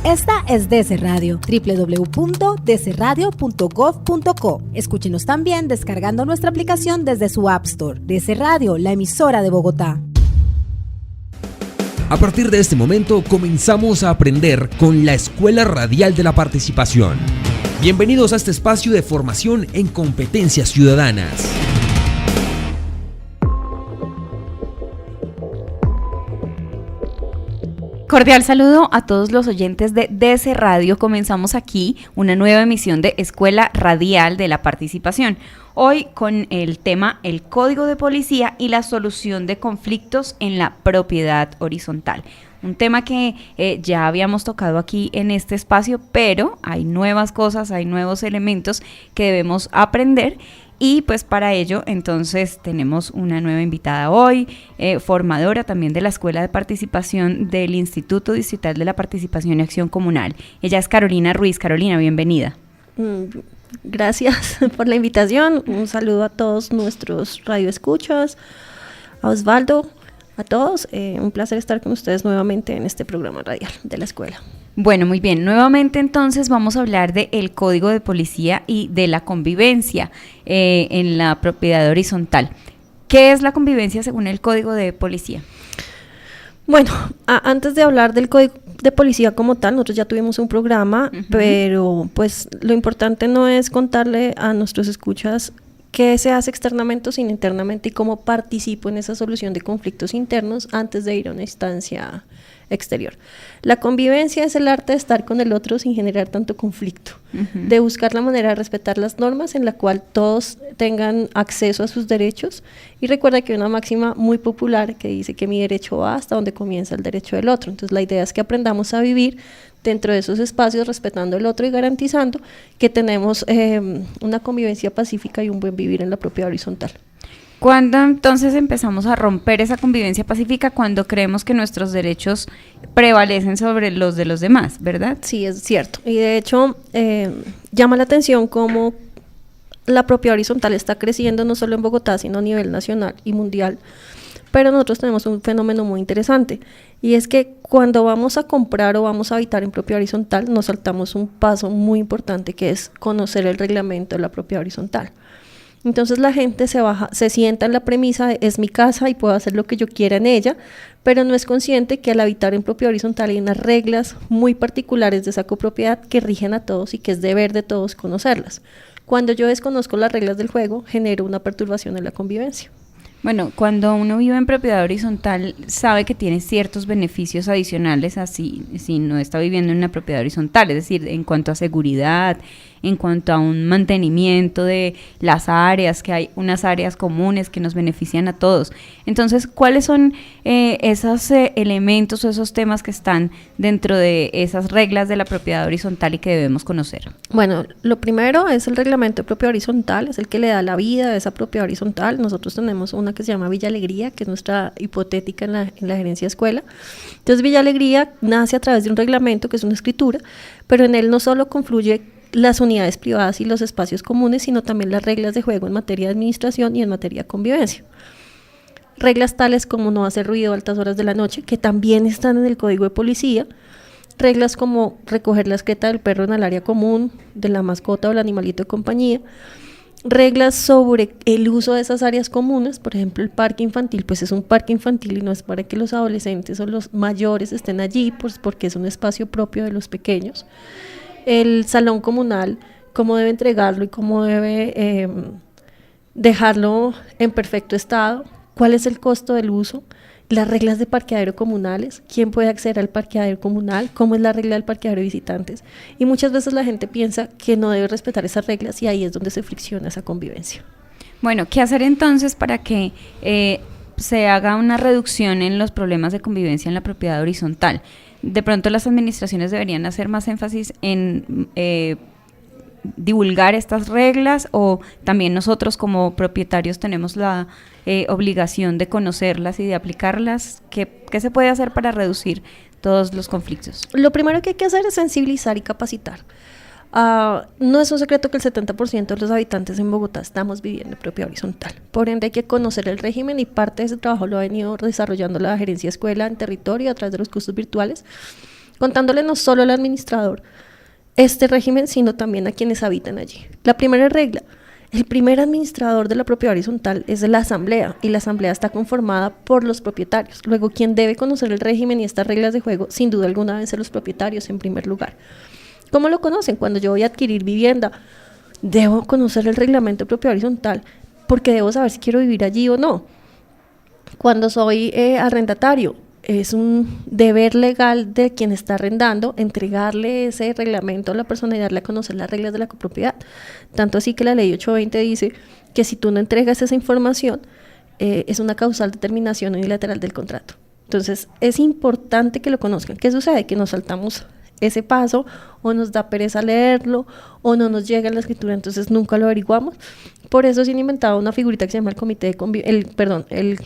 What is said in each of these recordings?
Esta es DC Radio, www.dcradio.gov.co. Escúchenos también descargando nuestra aplicación desde su App Store. DC Radio, la emisora de Bogotá. A partir de este momento comenzamos a aprender con la Escuela Radial de la Participación. Bienvenidos a este espacio de formación en competencias ciudadanas. Cordial saludo a todos los oyentes de DC Radio. Comenzamos aquí una nueva emisión de Escuela Radial de la Participación. Hoy con el tema el Código de Policía y la solución de conflictos en la propiedad horizontal. Un tema que ya habíamos tocado aquí en este espacio, pero hay nuevas cosas, hay nuevos elementos que debemos aprender. Y pues para ello entonces tenemos una nueva invitada hoy, formadora también de la Escuela de Participación del Instituto Distrital de la Participación y Acción Comunal. Ella es Carolina Ruiz. Carolina, bienvenida. Gracias por la invitación. Un saludo a todos nuestros radioescuchas, a Osvaldo, a todos. Un placer estar con ustedes nuevamente en este programa radial de la escuela. Bueno, muy bien. Nuevamente entonces vamos a hablar del Código de Policía y de la convivencia en la propiedad horizontal. ¿Qué es la convivencia según el Código de Policía? Bueno, antes de hablar del Código de Policía como tal, nosotros ya tuvimos un programa, pero pues lo importante no es contarle a nuestros escuchas qué se hace externamente o sino internamente y cómo participo en esa solución de conflictos internos antes de ir a una instancia exterior. La convivencia es el arte de estar con el otro sin generar tanto conflicto, de buscar la manera de respetar las normas en la cual todos tengan acceso a sus derechos. Y recuerda que hay una máxima muy popular que dice que mi derecho va hasta donde comienza el derecho del otro. Entonces la idea es que aprendamos a vivir dentro de esos espacios respetando el otro y garantizando que tenemos una convivencia pacífica y un buen vivir en la propiedad horizontal. ¿Cuándo entonces empezamos a romper esa convivencia pacífica? Cuando creemos que nuestros derechos prevalecen sobre los de los demás, ¿verdad? Sí, es cierto. Y de hecho, llama la atención cómo la propiedad horizontal está creciendo no solo en Bogotá, sino a nivel nacional y mundial. Pero nosotros tenemos un fenómeno muy interesante, y es que cuando vamos a comprar o vamos a habitar en propiedad horizontal, nos saltamos un paso muy importante, que es conocer el reglamento de la propiedad horizontal. Entonces la gente se sienta en la premisa de es mi casa y puedo hacer lo que yo quiera en ella, pero no es consciente que al habitar en propiedad horizontal hay unas reglas muy particulares de esa copropiedad que rigen a todos y que es deber de todos conocerlas. Cuando yo desconozco las reglas del juego, genero una perturbación en la convivencia. Bueno, cuando uno vive en propiedad horizontal, sabe que tiene ciertos beneficios adicionales así si no está viviendo en una propiedad horizontal, es decir, en cuanto a seguridad, en cuanto a un mantenimiento de las áreas, que hay unas áreas comunes que nos benefician a todos. Entonces, ¿cuáles son esos elementos o esos temas que están dentro de esas reglas de la propiedad horizontal y que debemos conocer? Bueno, lo primero es el reglamento de propiedad horizontal, es el que le da la vida a esa propiedad horizontal. Nosotros tenemos una que se llama Villa Alegría, que es nuestra hipotética en la gerencia escuela. Entonces, Villa Alegría nace a través de un reglamento que es una escritura, pero en él no solo confluye las unidades privadas y los espacios comunes, sino también las reglas de juego en materia de administración y en materia de convivencia. Reglas tales como no hacer ruido a altas horas de la noche, que también están en el Código de Policía. Reglas como recoger la excreta del perro en el área común, de la mascota o el animalito de compañía. Reglas sobre el uso de esas áreas comunes, por ejemplo el parque infantil, pues es un parque infantil y no es para que los adolescentes o los mayores estén allí, pues porque es un espacio propio de los pequeños. El salón comunal, cómo debe entregarlo y cómo debe dejarlo en perfecto estado, cuál es el costo del uso, las reglas de parqueadero comunales, quién puede acceder al parqueadero comunal, cómo es la regla del parqueadero de visitantes. Y muchas veces la gente piensa que no debe respetar esas reglas y ahí es donde se fricciona esa convivencia. Bueno, ¿qué hacer entonces para que se haga una reducción en los problemas de convivencia en la propiedad horizontal? De pronto las administraciones deberían hacer más énfasis en divulgar estas reglas, o también nosotros como propietarios tenemos la obligación de conocerlas y de aplicarlas. ¿Qué se puede hacer para reducir todos los conflictos? Lo primero que hay que hacer es sensibilizar y capacitar. No es un secreto que el 70% de los habitantes en Bogotá estamos viviendo en propiedad horizontal. Por ende hay que conocer el régimen, y parte de ese trabajo lo ha venido desarrollando la gerencia escuela en territorio a través de los cursos virtuales. contándole no solo al administrador este régimen, sino también a quienes habitan allí. La primera regla: el primer administrador de la propiedad horizontal es la asamblea, y la asamblea está conformada por los propietarios. Luego, quien debe conocer el régimen y estas reglas de juego, sin duda alguna, deben ser los propietarios en primer lugar. ¿Cómo lo conocen? Cuando yo voy a adquirir vivienda, debo conocer el reglamento de propiedad horizontal, porque debo saber si quiero vivir allí o no. Cuando soy arrendatario, es un deber legal de quien está arrendando entregarle ese reglamento a la persona y darle a conocer las reglas de la copropiedad. Tanto así que la ley 820 dice que si tú no entregas esa información, es una causal de terminación unilateral del contrato. Entonces, es importante que lo conozcan. ¿Qué sucede? Que nos saltamos ese paso, o nos da pereza leerlo, o no nos llega la escritura, entonces nunca lo averiguamos. Por eso se han inventado una figurita que se llama el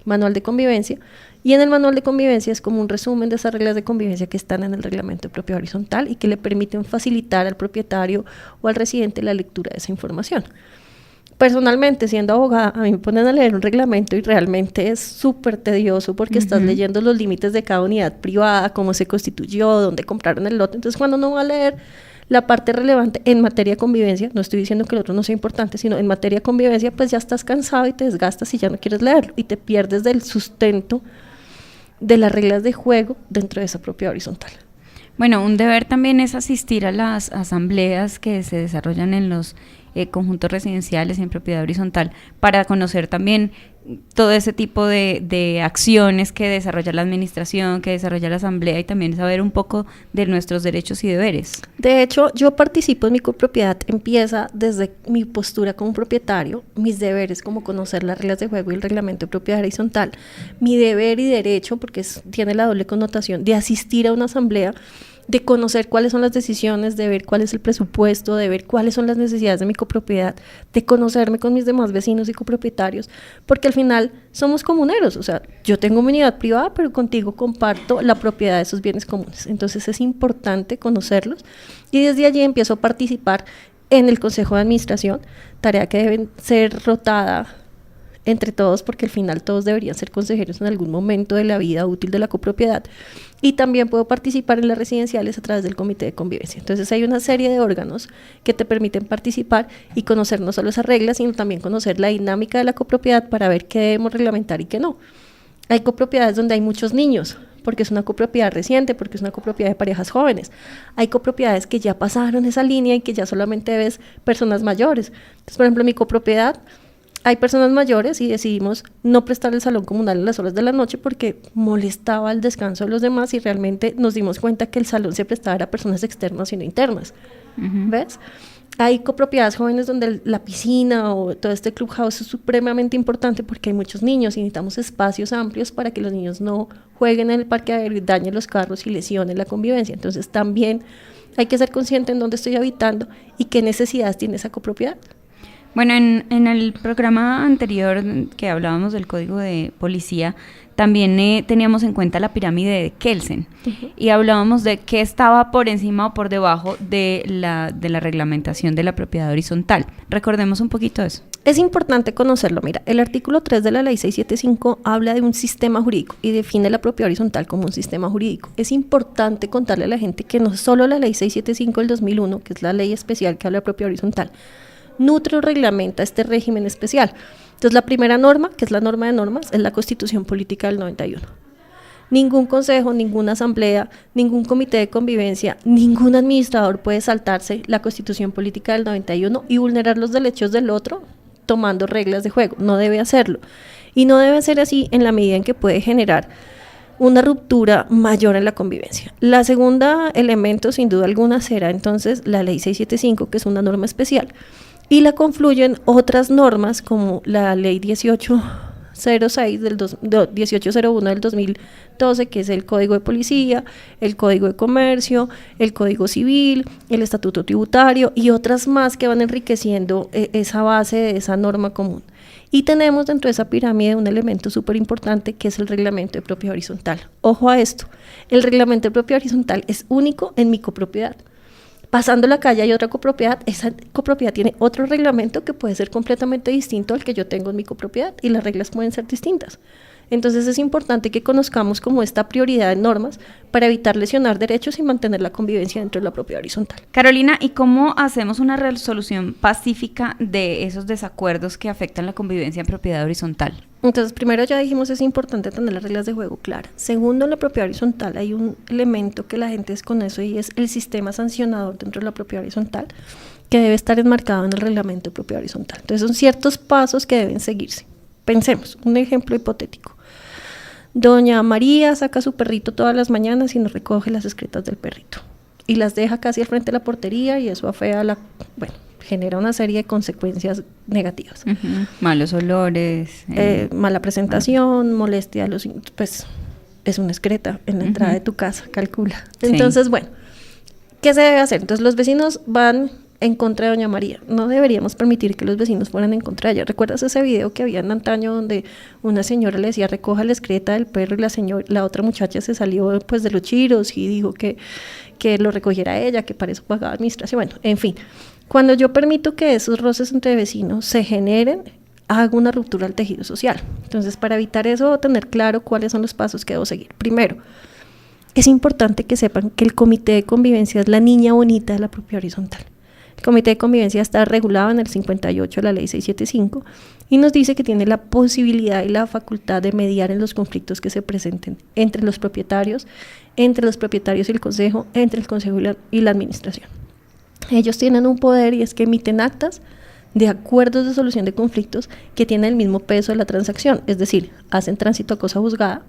manual de convivencia, y en el manual de convivencia es como un resumen de esas reglas de convivencia que están en el reglamento de propiedad horizontal y que le permiten facilitar al propietario o al residente la lectura de esa información. Personalmente, siendo abogada, a mí me ponen a leer un reglamento y realmente es súper tedioso porque estás leyendo los límites de cada unidad privada, cómo se constituyó, dónde compraron el lote. Entonces, cuando uno va a leer la parte relevante en materia de convivencia, no estoy diciendo que el otro no sea importante, sino en materia de convivencia, pues ya estás cansado y te desgastas y ya no quieres leerlo y te pierdes del sustento de las reglas de juego dentro de esa propiedad horizontal. Bueno, un deber también es asistir a las asambleas que se desarrollan en los conjuntos residenciales en propiedad horizontal para conocer también todo ese tipo de acciones que desarrolla la administración, que desarrolla la asamblea, y también saber un poco de nuestros derechos y deberes. De hecho, yo participo en mi copropiedad, empieza desde mi postura como propietario, mis deberes como conocer las reglas de juego y el reglamento de propiedad horizontal, mi deber y derecho, porque tiene la doble connotación, de asistir a una asamblea, de conocer cuáles son las decisiones, de ver cuál es el presupuesto, de ver cuáles son las necesidades de mi copropiedad, de conocerme con mis demás vecinos y copropietarios, porque al final somos comuneros, o sea, yo tengo mi unidad privada, pero contigo comparto la propiedad de esos bienes comunes. Entonces es importante conocerlos y desde allí empiezo a participar en el Consejo de Administración, tarea que debe ser rotada entre todos, porque al final todos deberían ser consejeros en algún momento de la vida útil de la copropiedad, y también puedo participar en las residenciales a través del comité de convivencia. Entonces hay una serie de órganos que te permiten participar y conocer no solo esas reglas, sino también conocer la dinámica de la copropiedad para ver qué debemos reglamentar y qué no. Hay copropiedades donde hay muchos niños, porque es una copropiedad reciente, porque es una copropiedad de parejas jóvenes. Hay copropiedades que ya pasaron esa línea y que ya solamente ves personas mayores. Entonces, por ejemplo, en mi copropiedad hay personas mayores y decidimos no prestar el salón comunal en las horas de la noche porque molestaba el descanso de los demás, y realmente nos dimos cuenta que el salón se prestaba a personas externas y no internas. ¿Ves? Hay copropiedades jóvenes donde la piscina o todo este clubhouse es supremamente importante porque hay muchos niños y necesitamos espacios amplios para que los niños no jueguen en el parqueadero y dañen los carros y lesionen la convivencia. Entonces también hay que ser consciente en dónde estoy habitando y qué necesidades tiene esa copropiedad. Bueno, en el programa anterior que hablábamos del Código de Policía, también teníamos en cuenta la pirámide de Kelsen, y hablábamos de qué estaba por encima o por debajo de la reglamentación de la propiedad horizontal. Recordemos un poquito eso. Es importante conocerlo. Mira, el artículo 3 de la ley 675 habla de un sistema jurídico y define la propiedad horizontal como un sistema jurídico. Es importante contarle a la gente que no solo la ley 675 del 2001, que es la ley especial que habla de propiedad horizontal, nutre o reglamenta este régimen especial. Entonces, la primera norma, que es la norma de normas, es la Constitución Política del 91. Ningún consejo, ninguna asamblea, ningún comité de convivencia, ningún administrador puede saltarse la Constitución Política del 91 y vulnerar los derechos del otro tomando reglas de juego. No debe hacerlo. Y no debe ser así en la medida en que puede generar una ruptura mayor en la convivencia. La segunda elemento, sin duda alguna, será entonces la ley 675, que es una norma especial, y la confluyen otras normas como la ley 1801 del 2012, que es el Código de Policía, el Código de Comercio, el Código Civil, el Estatuto Tributario y otras más que van enriqueciendo esa base de esa norma común. Y tenemos dentro de esa pirámide un elemento súper importante que es el reglamento de propiedad horizontal. Ojo a esto, el reglamento de propiedad horizontal es único en mi copropiedad. Pasando la calle hay otra copropiedad, esa copropiedad tiene otro reglamento que puede ser completamente distinto al que yo tengo en mi copropiedad y las reglas pueden ser distintas. Entonces es importante que conozcamos como esta prioridad de normas para evitar lesionar derechos y mantener la convivencia dentro de la propiedad horizontal. Carolina, ¿y cómo hacemos una resolución pacífica de esos desacuerdos que afectan la convivencia en propiedad horizontal? Entonces, primero ya dijimos, es importante tener las reglas de juego claras. Segundo, en la propiedad horizontal hay un elemento que la gente desconoce y es el sistema sancionador dentro de la propiedad horizontal, que debe estar enmarcado en el reglamento de propiedad horizontal. Entonces, son ciertos pasos que deben seguirse. Pensemos, un ejemplo hipotético. Doña María saca a su perrito todas las mañanas y nos recoge las excretas del perrito y las deja casi al frente de la portería, y eso afea genera una serie de consecuencias negativas. Malos olores. Mala presentación, molestia a los... Pues es una excreta en la entrada de tu casa, calcula. Entonces, bueno, ¿qué se debe hacer? Entonces los vecinos van en contra de doña María. No deberíamos permitir que los vecinos fueran en contra de ella. ¿Recuerdas ese video que había en antaño donde una señora le decía recoja la excreta del perro y la otra muchacha se salió pues de los chiros y dijo que lo recogiera ella, que para eso pagaba administración? Bueno, en fin, cuando yo permito que esos roces entre vecinos se generen, hago una ruptura al tejido social. Entonces, para evitar eso, debo tener claro cuáles son los pasos que debo seguir. Primero, es importante que sepan que el comité de convivencia es la niña bonita de la propiedad horizontal. El comité de convivencia está regulado en el 58 de la ley 675 y nos dice que tiene la posibilidad y la facultad de mediar en los conflictos que se presenten entre los propietarios y el consejo, entre el consejo y la administración. Ellos tienen un poder y es que emiten actas de acuerdos de solución de conflictos que tienen el mismo peso de la transacción, es decir, hacen tránsito a cosa juzgada,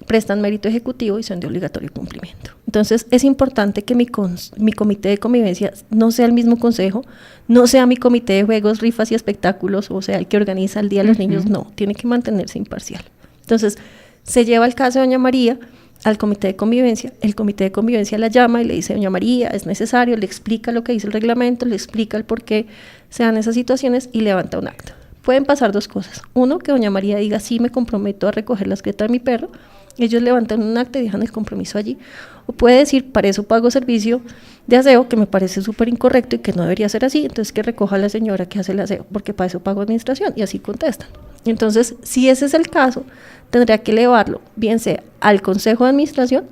prestan mérito ejecutivo y son de obligatorio cumplimiento. Entonces es importante que mi comité de convivencia no sea el mismo consejo, no sea mi comité de juegos, rifas y espectáculos, o sea, el que organiza el Día de los Niños, no, tiene que mantenerse imparcial. Entonces se lleva el caso de doña María al comité de convivencia, el comité de convivencia la llama y le dice: doña María, es necesario, le explica lo que dice el reglamento, le explica el por qué se dan esas situaciones y levanta un acta. Pueden pasar dos cosas: uno, que doña María diga sí, me comprometo a recoger la excreta de mi perro, ellos levantan un acta y dejan el compromiso allí, o puede decir: para eso pago servicio de aseo, que me parece súper incorrecto y que no debería ser así, entonces que recoja la señora que hace el aseo, porque para eso pago administración, y así contestan. Entonces, si ese es el caso, tendría que elevarlo, bien sea al consejo de administración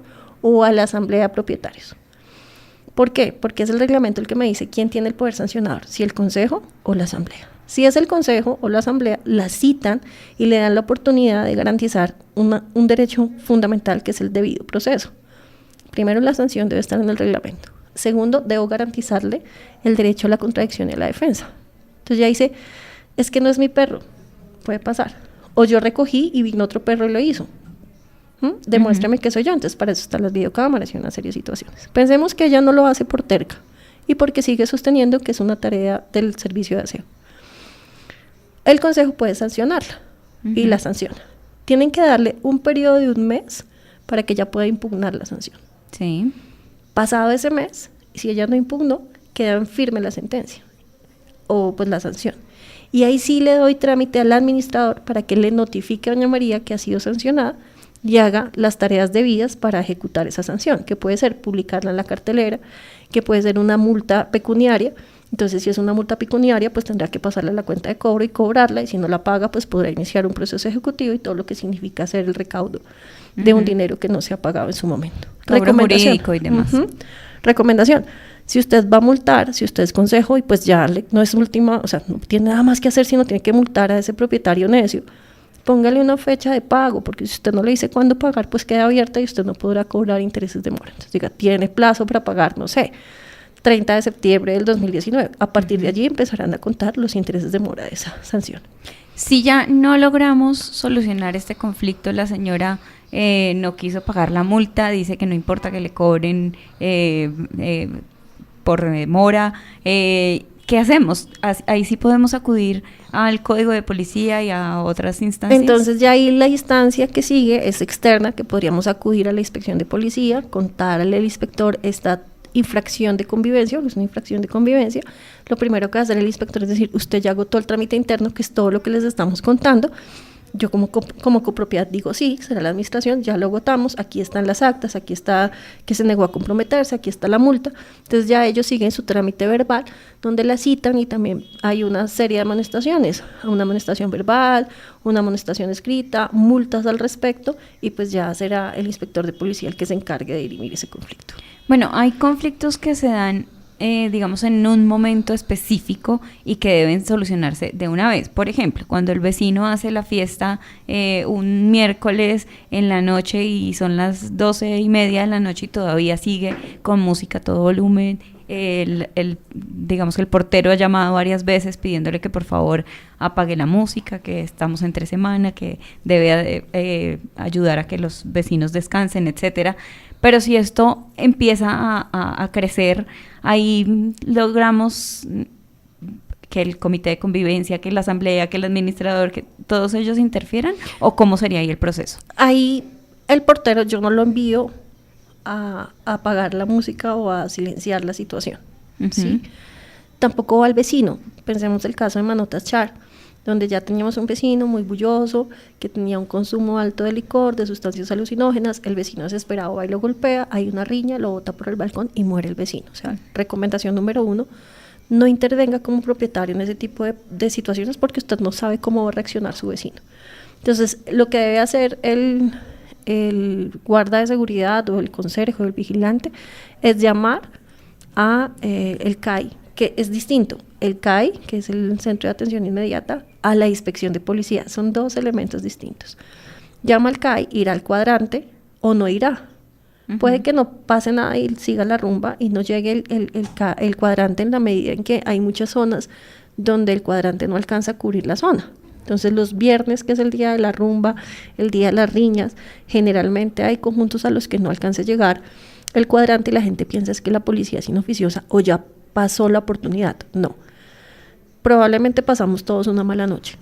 o a la asamblea de propietarios. ¿Por qué? Porque es el reglamento el que me dice quién tiene el poder sancionador, si el consejo o la asamblea. Si es el consejo o la asamblea, la citan y le dan la oportunidad de garantizar un derecho fundamental, que es el debido proceso. Primero, la sanción debe estar en el reglamento. Segundo, debo garantizarle el derecho a la contradicción y a la defensa. Entonces ya dice: es que no es mi perro, puede pasar. O yo recogí y vino otro perro y lo hizo. Demuéstrame que soy yo. Entonces para eso están las videocámaras y una serie de situaciones. Pensemos que ella no lo hace por terca y porque sigue sosteniendo que es una tarea del servicio de aseo. El consejo puede sancionarla y la sanciona. Tienen que darle un periodo de 1 mes para que ella pueda impugnar la sanción. Sí. Pasado ese mes, si ella no impugnó, queda en firme la sentencia o pues la sanción. Y ahí sí le doy trámite al administrador para que le notifique a doña María que ha sido sancionada y haga las tareas debidas para ejecutar esa sanción, que puede ser publicarla en la cartelera, que puede ser una multa pecuniaria. Entonces, si es una multa pecuniaria, pues tendrá que pasarle a la cuenta de cobro y cobrarla, y si no la paga, pues podrá iniciar un proceso ejecutivo y todo lo que significa hacer el recaudo de un dinero que no se ha pagado en su momento. Cobro jurídico y demás. Recomendación: si usted va a multar, si usted es consejo y pues ya no es última, o sea, no tiene nada más que hacer, sino tiene que multar a ese propietario necio, póngale una fecha de pago, porque si usted no le dice cuándo pagar, pues queda abierta y usted no podrá cobrar intereses de mora. Entonces diga, tiene plazo para pagar, no sé, 30 de septiembre del 2019. A partir de allí empezarán a contar los intereses de mora de esa sanción. Si ya no logramos solucionar este conflicto, la señora no quiso pagar la multa, dice que no importa que le cobren por mora, ¿qué hacemos? Ahí sí podemos acudir al Código de Policía y a otras instancias. Entonces ya ahí la instancia que sigue es externa, que podríamos acudir a la inspección de policía, contarle al inspector esta infracción de convivencia, o es una infracción de convivencia. Lo primero que va a hacer el inspector es decir: usted ya agotó el trámite interno, que es todo lo que les estamos contando, yo como copropiedad digo, sí, será la administración, ya lo agotamos, aquí están las actas, aquí está que se negó a comprometerse, aquí está la multa. Entonces ya ellos siguen su trámite verbal, donde la citan y también hay una serie de amonestaciones, una amonestación verbal, una amonestación escrita, multas al respecto, y pues ya será el inspector de policía el que se encargue de dirimir ese conflicto. Bueno, hay conflictos que se dan digamos, en un momento específico y que deben solucionarse de una vez. Por ejemplo, cuando el vecino hace la fiesta un miércoles en la noche y son las 12:30 de la noche y todavía sigue con música a todo volumen, digamos que el portero ha llamado varias veces pidiéndole que por favor apague la música, que estamos entre semana, que debe ayudar a que los vecinos descansen, etcétera. Pero si esto empieza a crecer, ahí logramos que el comité de convivencia, que la asamblea, que el administrador, que todos ellos interfieran, ¿o cómo sería ahí el proceso? Ahí el portero yo no lo envío a apagar la música o a silenciar la situación, ¿sí? Tampoco va al vecino. Pensemos el caso de Manotas Char, donde ya teníamos un vecino muy bulloso, que tenía un consumo alto de licor, de sustancias alucinógenas, el vecino desesperado va y lo golpea, hay una riña, lo bota por el balcón y muere el vecino. O sea, recomendación número 1, no intervenga como propietario en ese tipo de situaciones porque usted no sabe cómo va a reaccionar su vecino. Entonces, lo que debe hacer el guarda de seguridad o el conserje o el vigilante es llamar a el CAI, que es distinto, el CAI, que es el Centro de Atención Inmediata, a la inspección de policía, son dos elementos distintos. Llama al CAI, irá al cuadrante o no irá. Puede que no pase nada y siga la rumba y no llegue el cuadrante en la medida en que hay muchas zonas donde el cuadrante no alcanza a cubrir la zona. Entonces los viernes, que es el día de la rumba, el día de las riñas, generalmente hay conjuntos a los que no alcanza a llegar el cuadrante y la gente piensa es que la policía es inoficiosa o ya pasó la oportunidad. No. Probablemente pasamos todos una mala noche.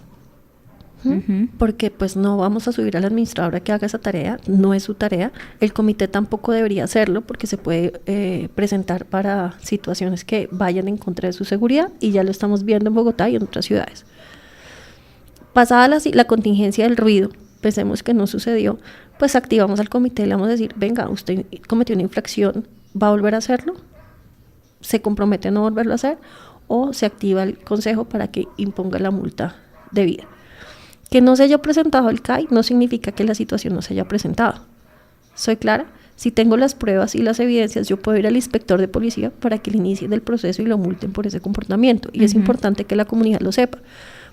Porque pues no vamos a subir a la administradora que haga esa tarea, no es su tarea. El comité tampoco debería hacerlo porque se puede presentar para situaciones que vayan en contra de su seguridad y ya lo estamos viendo en Bogotá y en otras ciudades. Pasada la contingencia del ruido, pensemos que no sucedió, pues activamos al comité y le vamos a decir, venga, usted cometió una infracción, ¿va a volver a hacerlo? ¿Se compromete a no volverlo a hacer? ¿O se activa el consejo para que imponga la multa debida? Que no se haya presentado el CAI no significa que la situación no se haya presentado. ¿Soy clara? Si tengo las pruebas y las evidencias, yo puedo ir al inspector de policía para que le inicien el proceso y lo multen por ese comportamiento. Y es importante que la comunidad lo sepa.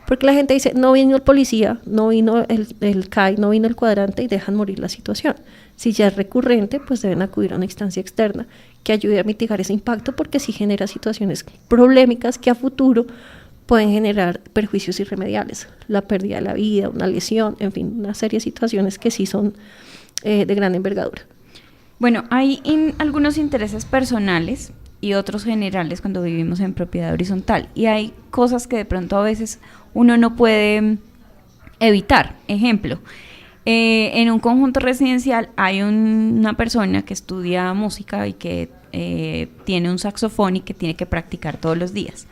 Porque la gente dice, no vino el policía, no vino el CAI, no vino el cuadrante y dejan morir la situación. Si ya es recurrente, pues deben acudir a una instancia externa que ayude a mitigar ese impacto porque sí genera situaciones problemáticas que a futuro pueden generar perjuicios irremediables, la pérdida de la vida, una lesión, en fin, una serie de situaciones que sí son de gran envergadura. Bueno, hay algunos intereses personales y otros generales cuando vivimos en propiedad horizontal y hay cosas que de pronto a veces uno no puede evitar. Ejemplo, en un conjunto residencial hay una persona que estudia música y que tiene un saxofón y que tiene que practicar todos los días.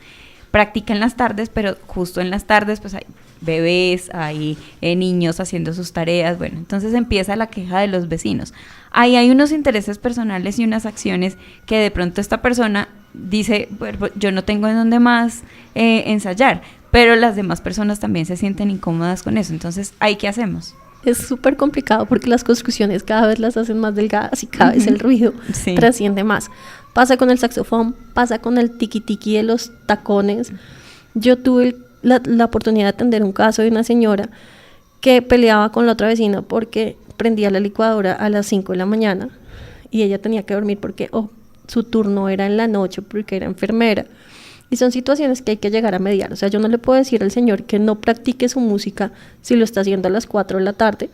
Practica en las tardes, pero justo en las tardes pues hay bebés, hay niños haciendo sus tareas, bueno, entonces empieza la queja de los vecinos. Ahí hay unos intereses personales y unas acciones que de pronto esta persona dice, bueno, yo no tengo en dónde más ensayar, pero las demás personas también se sienten incómodas con eso, entonces, ¿ahí qué hacemos? Es súper complicado porque las construcciones cada vez las hacen más delgadas y cada vez el ruido trasciende más. Pasa con el saxofón, pasa con el tiqui-tiqui de los tacones. Yo tuve la oportunidad de atender un caso de una señora que peleaba con la otra vecina porque prendía la licuadora a las 5 de la mañana y ella tenía que dormir porque su turno era en la noche porque era enfermera. Y son situaciones que hay que llegar a mediar. O sea, yo no le puedo decir al señor que no practique su música si lo está haciendo a las 4 de la tarde.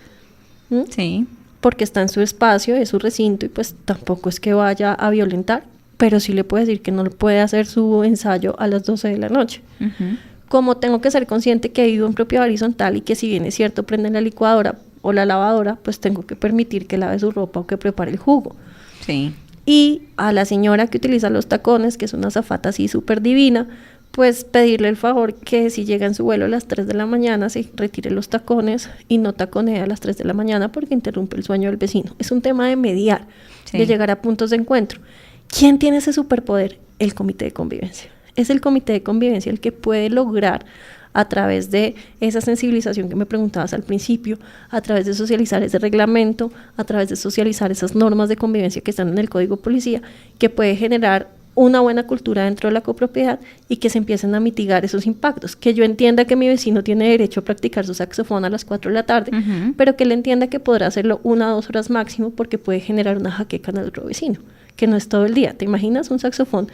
Sí. Porque está en su espacio, es su recinto y pues tampoco es que vaya a violentar. Pero sí le puedo decir que no puede hacer su ensayo a las 12 de la noche. Como tengo que ser consciente que vivo en propiedad horizontal y que si bien es cierto prenden la licuadora o la lavadora, pues tengo que permitir que lave su ropa o que prepare el jugo. Sí. Y a la señora que utiliza los tacones, que es una azafata así súper divina, pues pedirle el favor que si llega en su vuelo a las 3 de la mañana, se retire los tacones y no taconee a las 3 de la mañana porque interrumpe el sueño del vecino. Es un tema de mediar, de llegar a puntos de encuentro. ¿Quién tiene ese superpoder? El comité de convivencia. Es el comité de convivencia el que puede lograr, a través de esa sensibilización que me preguntabas al principio, a través de socializar ese reglamento, a través de socializar esas normas de convivencia que están en el Código Policía, que puede generar una buena cultura dentro de la copropiedad y que se empiecen a mitigar esos impactos. Que yo entienda que mi vecino tiene derecho a practicar su saxofón a las 4 de la tarde, pero que él entienda que podrá hacerlo 1 o 2 horas máximo porque puede generar una jaqueca en el otro vecino, que no es todo el día. ¿Te imaginas un saxofón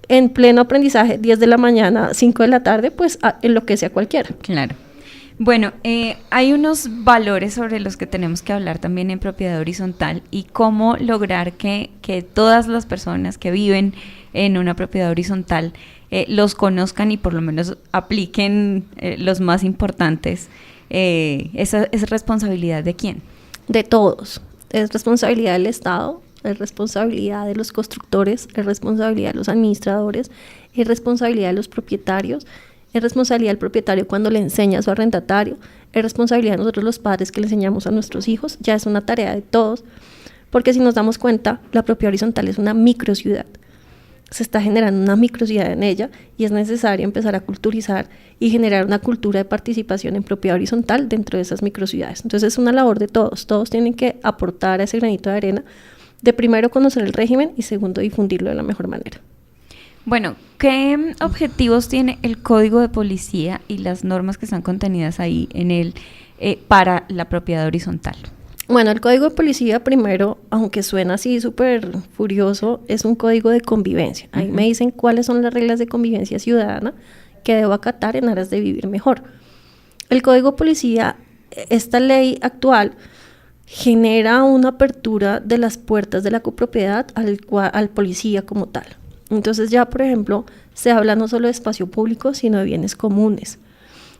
en pleno aprendizaje, 10 de la mañana, 5 de la tarde? Pues enloquece a cualquiera. Claro. Bueno, hay unos valores sobre los que tenemos que hablar también en propiedad horizontal y cómo lograr que todas las personas que viven en una propiedad horizontal los conozcan y por lo menos apliquen los más importantes. ¿Esa es responsabilidad de quién? De todos. Es responsabilidad del Estado, es responsabilidad de los constructores, es responsabilidad de los administradores, es responsabilidad de los propietarios. Es responsabilidad del propietario cuando le enseña a su arrendatario, es responsabilidad de nosotros los padres que le enseñamos a nuestros hijos, ya es una tarea de todos, porque si nos damos cuenta, la propiedad horizontal es una microciudad, se está generando una microciudad en ella y es necesario empezar a culturizar y generar una cultura de participación en propiedad horizontal dentro de esas microciudades. Entonces es una labor de todos, todos tienen que aportar a ese granito de arena de primero conocer el régimen y segundo difundirlo de la mejor manera. Bueno, ¿qué objetivos tiene el Código de Policía y las normas que están contenidas ahí en él para la propiedad horizontal? Bueno, el Código de Policía, primero, aunque suena así súper furioso, es un código de convivencia. Ahí me dicen cuáles son las reglas de convivencia ciudadana que debo acatar en aras de vivir mejor. El Código de Policía, esta ley actual, genera una apertura de las puertas de la copropiedad al policía como tal. Entonces ya, por ejemplo, se habla no solo de espacio público, sino de bienes comunes.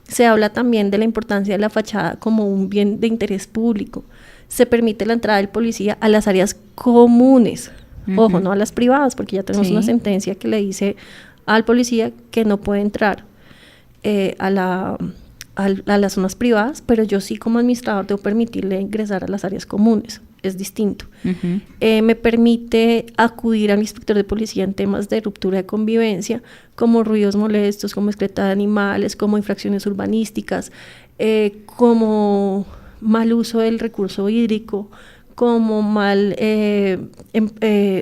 Se habla también de la importancia de la fachada como un bien de interés público. Se permite la entrada del policía a las áreas comunes, ojo, no a las privadas, porque ya tenemos una sentencia que le dice al policía que no puede entrar a las zonas privadas, pero yo sí como administrador debo permitirle ingresar a las áreas comunes. Es distinto. Me permite acudir al inspector de policía en temas de ruptura de convivencia, como ruidos molestos, como excreta de animales, como infracciones urbanísticas, como mal uso del recurso hídrico, como mal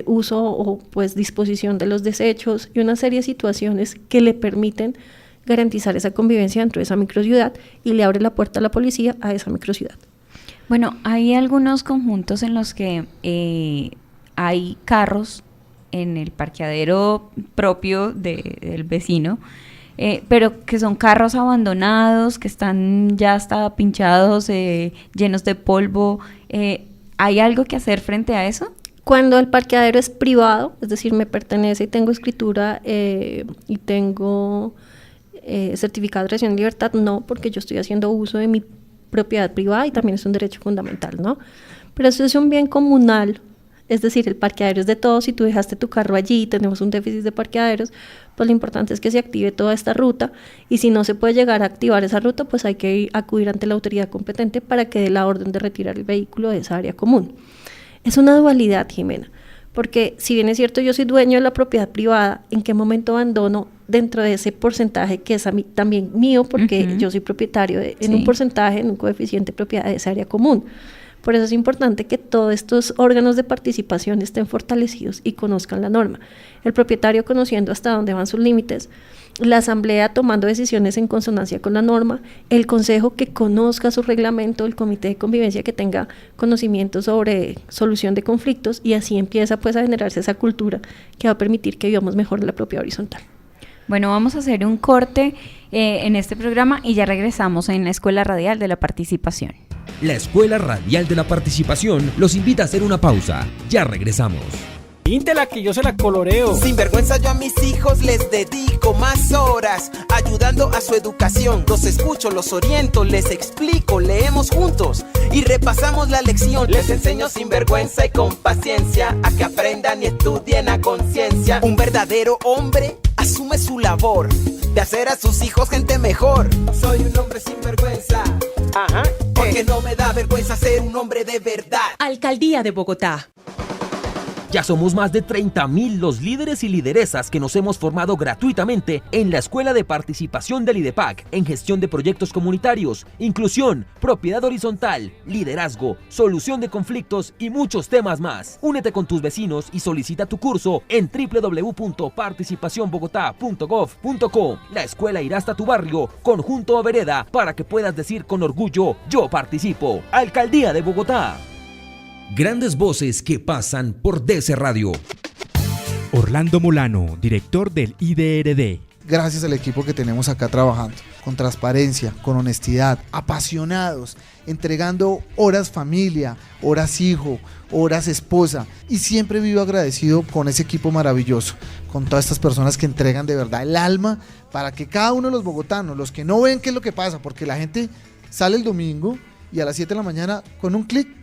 uso o pues disposición de los desechos y una serie de situaciones que le permiten garantizar esa convivencia dentro de esa microciudad y le abre la puerta a la policía a esa microciudad. Bueno, hay algunos conjuntos en los que hay carros en el parqueadero propio del vecino, pero que son carros abandonados, que están ya hasta pinchados, llenos de polvo. ¿Hay algo que hacer frente a eso? Cuando el parqueadero es privado, es decir, me pertenece y tengo escritura y tengo certificado de retención de libertad, no, porque yo estoy haciendo uso de mi propiedad privada y también es un derecho fundamental, ¿no? Pero eso es un bien comunal, es decir, el parqueadero es de todos. Si tú dejaste tu carro allí y tenemos un déficit de parqueaderos, pues lo importante es que se active toda esta ruta y si no se puede llegar a activar esa ruta, pues hay que acudir ante la autoridad competente para que dé la orden de retirar el vehículo de esa área común. Es una dualidad, Jimena, porque si bien es cierto yo soy dueño de la propiedad privada, ¿en qué momento abandono dentro de ese porcentaje que es a mí, también mío, porque yo soy propietario en un porcentaje, en un coeficiente de propiedad de esa área común? Por eso es importante que todos estos órganos de participación estén fortalecidos y conozcan la norma. El propietario conociendo hasta dónde van sus límites, la asamblea tomando decisiones en consonancia con la norma, el consejo que conozca su reglamento, el comité de convivencia que tenga conocimiento sobre solución de conflictos y así empieza pues a generarse esa cultura que va a permitir que vivamos mejor en la propiedad horizontal. Bueno, vamos a hacer un corte en este programa y ya regresamos en la Escuela Radial de la Participación. La Escuela Radial de la Participación los invita a hacer una pausa. Ya regresamos. Píntela que yo se la coloreo. Sin vergüenza yo a mis hijos les dedico más horas, ayudando a su educación. Los escucho, los oriento, les explico, leemos juntos y repasamos la lección. Les enseño sin vergüenza y con paciencia a que aprendan y estudien a conciencia. Un verdadero hombre asume su labor, de hacer a sus hijos gente mejor. Soy un hombre sin vergüenza, porque no me da vergüenza ser un hombre de verdad. Alcaldía de Bogotá. Ya somos más de 30.000 los líderes y lideresas que nos hemos formado gratuitamente en la Escuela de Participación del IDEPAC en gestión de proyectos comunitarios, inclusión, propiedad horizontal, liderazgo, solución de conflictos y muchos temas más. Únete con tus vecinos y solicita tu curso en www.participacionbogotá.gov.co. La escuela irá hasta tu barrio, conjunto o vereda para que puedas decir con orgullo: yo participo. Alcaldía de Bogotá. Grandes voces que pasan por DC Radio. Orlando Molano, director del IDRD. Gracias al equipo que tenemos acá trabajando, con transparencia, con honestidad, apasionados, entregando horas familia, horas hijo, horas esposa, y siempre vivo agradecido con ese equipo maravilloso, con todas estas personas que entregan de verdad el alma para que cada uno de los bogotanos, los que no ven qué es lo que pasa, porque la gente sale el domingo y a las 7 de la mañana con un clic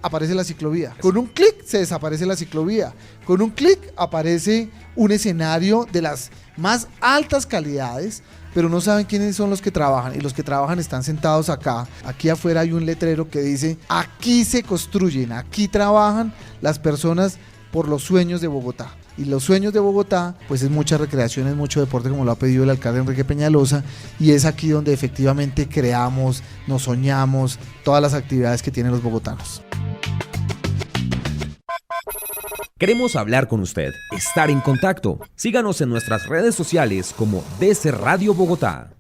aparece la ciclovía, con un clic se desaparece la ciclovía, con un clic aparece un escenario de las más altas calidades, pero no saben quiénes son los que trabajan, y los que trabajan están sentados acá. Aquí afuera hay un letrero que dice: aquí se construyen, aquí trabajan las personas por los sueños de Bogotá. Y los sueños de Bogotá, pues es mucha recreación, es mucho deporte, como lo ha pedido el alcalde Enrique Peñalosa, y es aquí donde efectivamente creamos, nos soñamos, todas las actividades que tienen los bogotanos. Queremos hablar con usted, estar en contacto. Síganos en nuestras redes sociales como DC Radio Bogotá.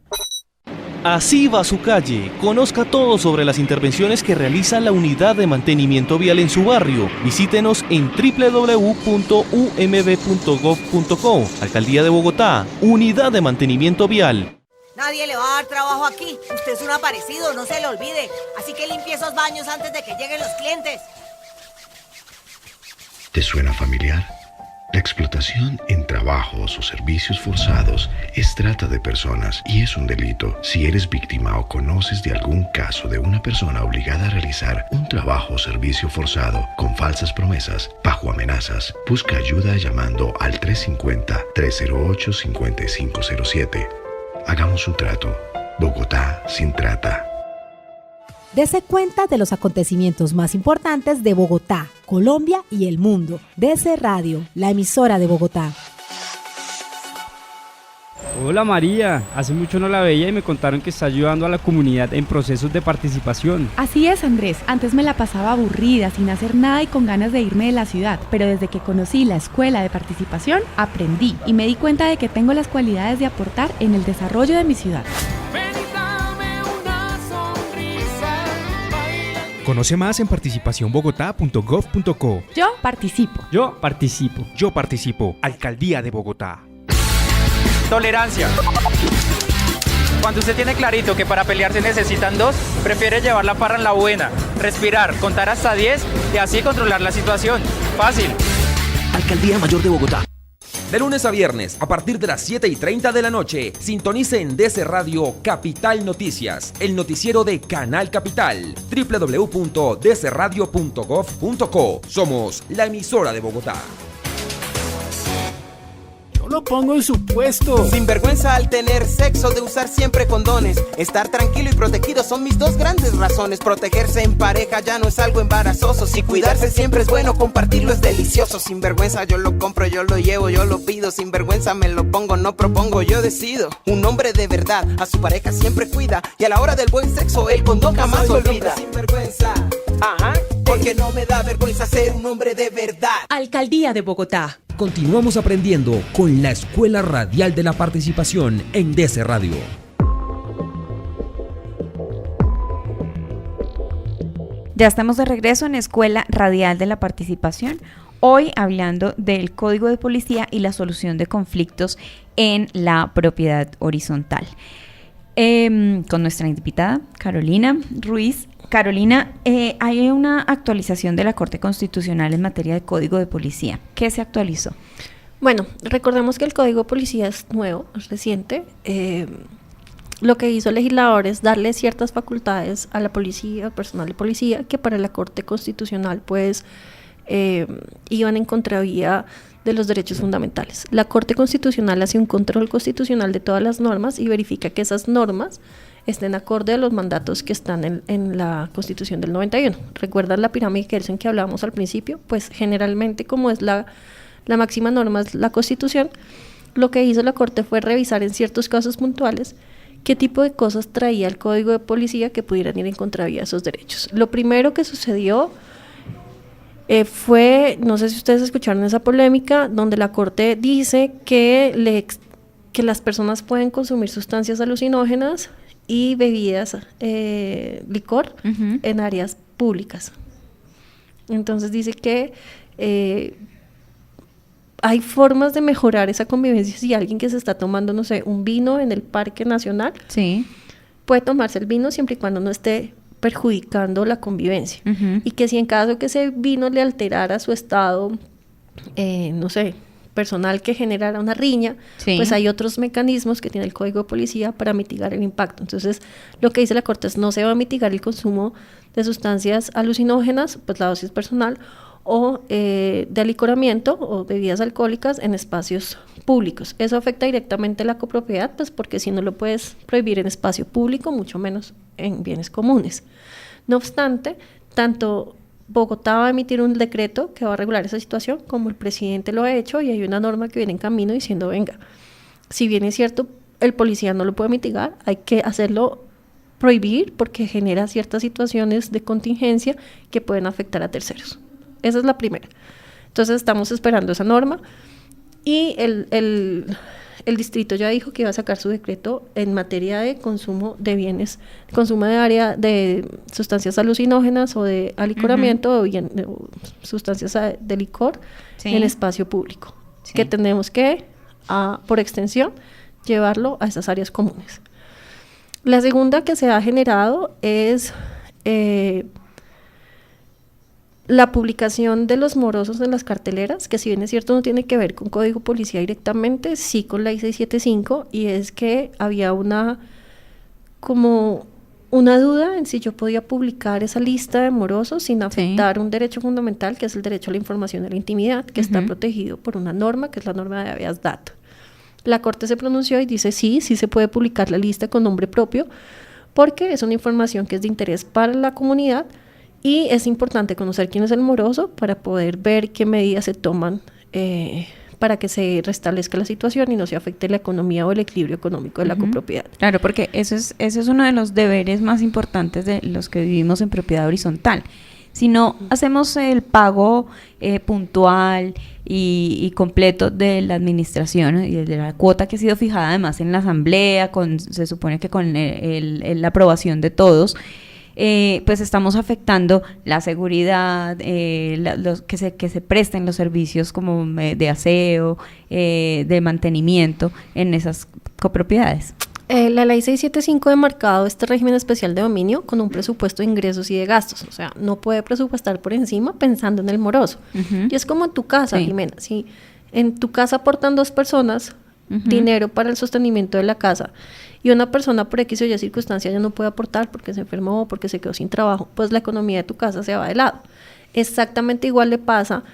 Así va su calle. Conozca todo sobre las intervenciones que realiza la Unidad de Mantenimiento Vial en su barrio. Visítenos en www.umb.gov.co. Alcaldía de Bogotá, Unidad de Mantenimiento Vial. Nadie le va a dar trabajo aquí. Usted es un aparecido, no se le olvide. Así que limpie esos baños antes de que lleguen los clientes. ¿Te suena familiar? La explotación en trabajos o servicios forzados es trata de personas y es un delito. Si eres víctima o conoces de algún caso de una persona obligada a realizar un trabajo o servicio forzado con falsas promesas, bajo amenazas, busca ayuda llamando al 350-308-5507. Hagamos un trato. Bogotá sin trata. Dese cuenta de los acontecimientos más importantes de Bogotá, Colombia y el mundo. DC Radio, la emisora de Bogotá. Hola María, hace mucho no la veía y me contaron que está ayudando a la comunidad en procesos de participación. Así es, Andrés, antes me la pasaba aburrida, sin hacer nada y con ganas de irme de la ciudad, pero desde que conocí la escuela de participación, aprendí y me di cuenta de que tengo las cualidades de aportar en el desarrollo de mi ciudad. Conoce más en participacionbogotá.gov.co. Yo participo. Yo participo. Yo participo. Alcaldía de Bogotá. Tolerancia. Cuando usted tiene clarito que para pelear se necesitan dos, prefiere llevar la parra en la buena, respirar, contar hasta 10 y así controlar la situación. Fácil. Alcaldía Mayor de Bogotá. De lunes a viernes, a partir de las 7:30 de la noche, sintonice en DC Radio Capital Noticias, el noticiero de Canal Capital, www.dcradio.gov.co. Somos la emisora de Bogotá. Lo pongo en su puesto. Sinvergüenza al tener sexo, de usar siempre condones. Estar tranquilo y protegido son mis dos grandes razones. Protegerse en pareja ya no es algo embarazoso. Si cuidarse siempre es bueno, compartirlo es delicioso. Sinvergüenza yo lo compro, yo lo llevo, yo lo pido. Sinvergüenza me lo pongo, no propongo, yo decido. Un hombre de verdad a su pareja siempre cuida, y a la hora del buen sexo el condón jamás olvida. Sinvergüenza, porque no me da vergüenza ser un hombre de verdad. Alcaldía de Bogotá. Continuamos aprendiendo con la Escuela Radial de la Participación en DC Radio. Ya estamos de regreso en Escuela Radial de la Participación, hoy hablando del Código de Policía y la solución de conflictos en la propiedad horizontal. Con nuestra invitada, Carolina Ruiz. Carolina, hay una actualización de la Corte Constitucional en materia de Código de Policía. ¿Qué se actualizó? Bueno, recordemos que el Código de Policía es nuevo, es reciente. Lo que hizo el legislador es darle ciertas facultades a la policía, al personal de policía, que para la Corte Constitucional pues iban en contravía de los derechos fundamentales. La Corte Constitucional hace un control constitucional de todas las normas y verifica que esas normas estén acorde a los mandatos que están en la Constitución del 91. ¿Recuerdan la pirámide de Kelsen que hablábamos al principio? Pues generalmente, como es la máxima norma es la Constitución, lo que hizo la Corte fue revisar en ciertos casos puntuales qué tipo de cosas traía el Código de Policía que pudieran ir en contravía de esos derechos. Lo primero que sucedió fue, no sé si ustedes escucharon esa polémica, donde la Corte dice que las personas pueden consumir sustancias alucinógenas y bebidas, licor, en áreas públicas. Entonces dice que hay formas de mejorar esa convivencia. Si alguien que se está tomando, no sé, un vino en el Parque Nacional, puede tomarse el vino siempre y cuando no esté perjudicando la convivencia. Y que si en caso que ese vino le alterara su estado, no sé, personal, que generara una riña, pues hay otros mecanismos que tiene el Código de Policía para mitigar el impacto. Entonces, lo que dice la Corte es no se va a mitigar el consumo de sustancias alucinógenas, pues la dosis personal, o de alicoramiento o bebidas alcohólicas en espacios públicos. Eso afecta directamente la copropiedad, pues porque si no lo puedes prohibir en espacio público, mucho menos en bienes comunes. No obstante, tanto Bogotá va a emitir un decreto que va a regular esa situación, como el presidente lo ha hecho, y hay una norma que viene en camino diciendo, venga, si bien es cierto, el policía no lo puede mitigar, hay que hacerlo prohibir porque genera ciertas situaciones de contingencia que pueden afectar a terceros. Esa es la primera. Entonces estamos esperando esa norma y el distrito ya dijo que iba a sacar su decreto en materia de consumo de bienes, consumo de área de sustancias alucinógenas o de alicoramiento o sustancias de licor en espacio público, que tenemos que, por extensión, llevarlo a esas áreas comunes. La segunda que se ha generado es la publicación de los morosos en las carteleras, que si bien es cierto no tiene que ver con Código Policía directamente, sí con la I-675, y es que había una duda en si yo podía publicar esa lista de morosos sin afectar un derecho fundamental, que es el derecho a la información de la intimidad, que está protegido por una norma, que es la norma de habeas data. La Corte se pronunció y dice sí se puede publicar la lista con nombre propio, porque es una información que es de interés para la comunidad, y es importante conocer quién es el moroso para poder ver qué medidas se toman para que se restablezca la situación y no se afecte la economía o el equilibrio económico de la copropiedad. Claro, porque ese es uno de los deberes más importantes de los que vivimos en propiedad horizontal. Si no hacemos el pago puntual y completo de la administración y de la cuota que ha sido fijada además en la asamblea, se supone que con la aprobación de todos, pues estamos afectando la seguridad, que se presten los servicios como de aseo, de mantenimiento en esas copropiedades. La ley 675 ha demarcado este régimen especial de dominio con un presupuesto de ingresos y de gastos, o sea, no puede presupuestar por encima pensando en el moroso. Y es como en tu casa, Jimena, si en tu casa aportan 2 personas dinero para el sostenimiento de la casa, y una persona por X o Y circunstancia ya no puede aportar porque se enfermó, porque se quedó sin trabajo, pues la economía de tu casa se va de lado. Exactamente igual le pasa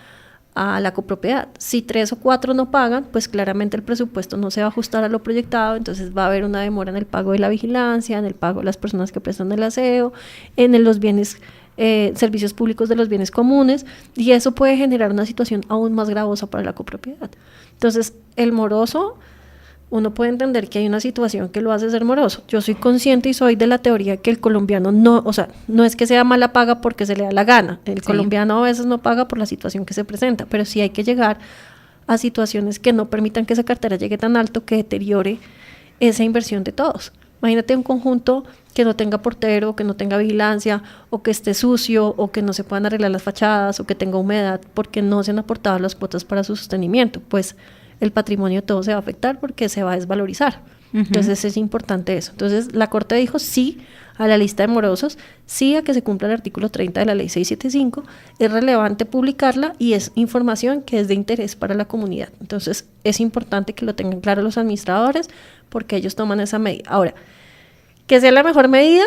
a la copropiedad. Si 3 o 4 no pagan, pues claramente el presupuesto no se va a ajustar a lo proyectado, entonces va a haber una demora en el pago de la vigilancia, en el pago de las personas que prestan el aseo, en los bienes, servicios públicos de los bienes comunes, y eso puede generar una situación aún más gravosa para la copropiedad. Entonces, el moroso, uno puede entender que hay una situación que lo hace ser moroso. Yo soy consciente y soy de la teoría que el colombiano no es que sea mala paga porque se le da la gana. El colombiano a veces no paga por la situación que se presenta, pero sí hay que llegar a situaciones que no permitan que esa cartera llegue tan alto que deteriore esa inversión de todos. Imagínate un conjunto que no tenga portero, que no tenga vigilancia, o que esté sucio, o que no se puedan arreglar las fachadas, o que tenga humedad, porque no se han aportado las cuotas para su sostenimiento. Pues el patrimonio todo se va a afectar porque se va a desvalorizar. Entonces es importante eso. Entonces la Corte dijo sí a la lista de morosos, sí a que se cumpla el artículo 30 de la ley 675, es relevante publicarla y es información que es de interés para la comunidad. Entonces es importante que lo tengan claro los administradores porque ellos toman esa medida. Ahora, que sea la mejor medida,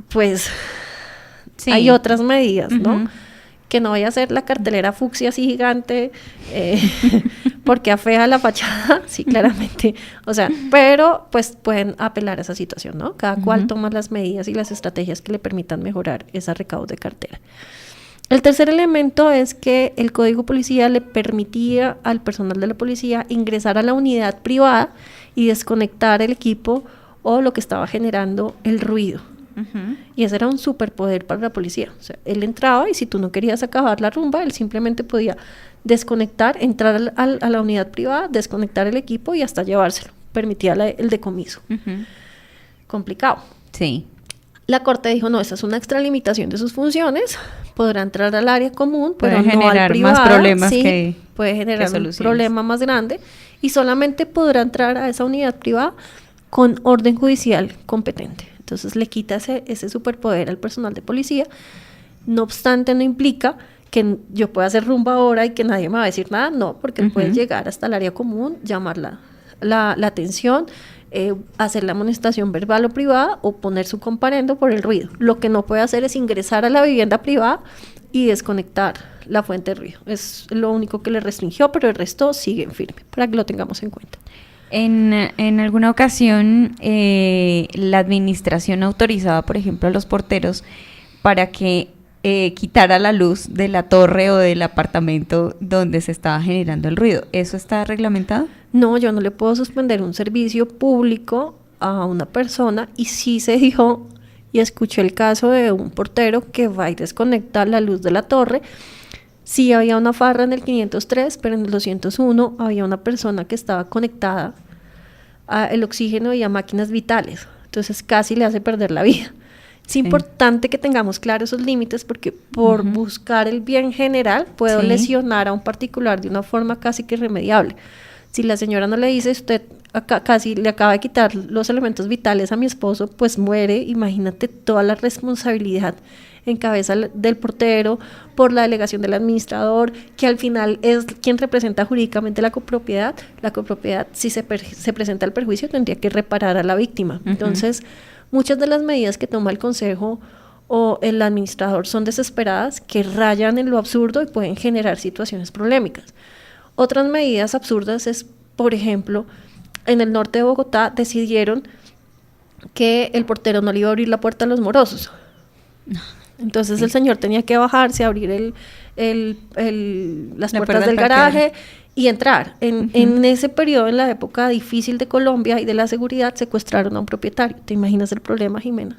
pues hay otras medidas, ¿no? que no vaya a ser la cartelera fucsia así gigante, porque afea la fachada, sí, claramente, o sea, pero pues pueden apelar a esa situación, ¿no? Cada cual toma las medidas y las estrategias que le permitan mejorar esa recaudo de cartera. El tercer elemento es que el Código Policía le permitía al personal de la policía ingresar a la unidad privada y desconectar el equipo o lo que estaba generando el ruido. Y ese era un superpoder para la policía. O sea, él entraba y si tú no querías acabar la rumba, él simplemente podía desconectar, entrar a la unidad privada, desconectar el equipo y hasta llevárselo. Permitía el decomiso. Complicado. Sí. La Corte dijo, no, esa es una extralimitación de sus funciones, podrá entrar al área común, puede pero no generar al privado. más problemas sí, que puede generar un problema más grande y solamente podrá entrar a esa unidad privada con orden judicial competente. Entonces le quita ese superpoder al personal de policía. No obstante, no implica que yo pueda hacer rumba ahora y que nadie me va a decir nada, no, porque él puede llegar hasta el área común, llamar la atención, hacer la amonestación verbal o privada o poner su comparendo por el ruido. Lo que no puede hacer es ingresar a la vivienda privada y desconectar la fuente de ruido. Es lo único que le restringió, pero el resto sigue en firme, para que lo tengamos en cuenta. En alguna ocasión, la administración autorizaba, por ejemplo, a los porteros para que quitara la luz de la torre o del apartamento donde se estaba generando el ruido. ¿Eso está reglamentado? No, yo no le puedo suspender un servicio público a una persona, y sí se dijo, y escuché el caso de un portero que va y desconecta la luz de la torre. Sí había una farra en el 503, pero en el 201 había una persona que estaba conectada al oxígeno y a máquinas vitales, entonces casi le hace perder la vida. Es importante que tengamos claros esos límites, porque por buscar el bien general puedo lesionar a un particular de una forma casi que irremediable. Si la señora no le dice, usted casi le acaba de quitar los elementos vitales a mi esposo, pues muere. Imagínate toda la responsabilidad en cabeza del portero, por la delegación del administrador, que al final es quien representa jurídicamente la copropiedad. La copropiedad, si se presenta el perjuicio, tendría que reparar a la víctima. Entonces, muchas de las medidas que toma el consejo o el administrador son desesperadas, que rayan en lo absurdo y pueden generar situaciones polémicas. Otras medidas absurdas es, por ejemplo, en el norte de Bogotá decidieron que el portero no le iba a abrir la puerta a los morosos. Entonces el señor tenía que bajarse, abrir las puertas del garaje y entrar. En ese periodo, en la época difícil de Colombia y de la seguridad, secuestraron a un propietario. ¿Te imaginas el problema, Jimena?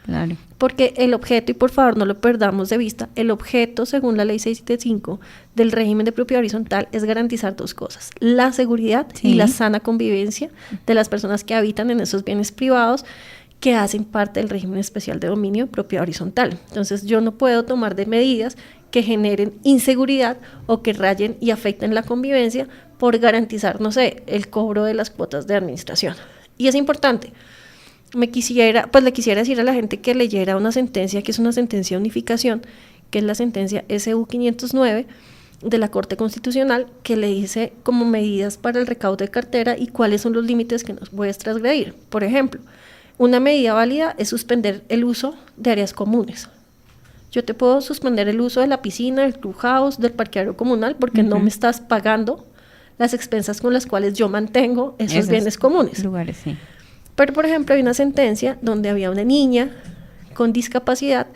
Claro. Porque el objeto, y por favor no lo perdamos de vista, el objeto, según la ley 675 del régimen de propiedad horizontal, es garantizar dos cosas: la seguridad y la sana convivencia de las personas que habitan en esos bienes privados que hacen parte del régimen especial de dominio de propiedad horizontal. Entonces yo no puedo tomar de medidas que generen inseguridad o que rayen y afecten la convivencia por garantizar, no sé, el cobro de las cuotas de administración. Y es importante. Le quisiera decir a la gente que leyera una sentencia, que es una sentencia de unificación, que es la sentencia SU 509 de la Corte Constitucional, que le dice como medidas para el recaudo de cartera y cuáles son los límites que no puedes transgredir. Por ejemplo, una medida válida es suspender el uso de áreas comunes. Yo te puedo suspender el uso de la piscina, del clubhouse, del parqueadero comunal, porque no me estás pagando las expensas con las cuales yo mantengo esos bienes comunes. Lugares, sí. Pero, por ejemplo, hay una sentencia donde había una niña con discapacidad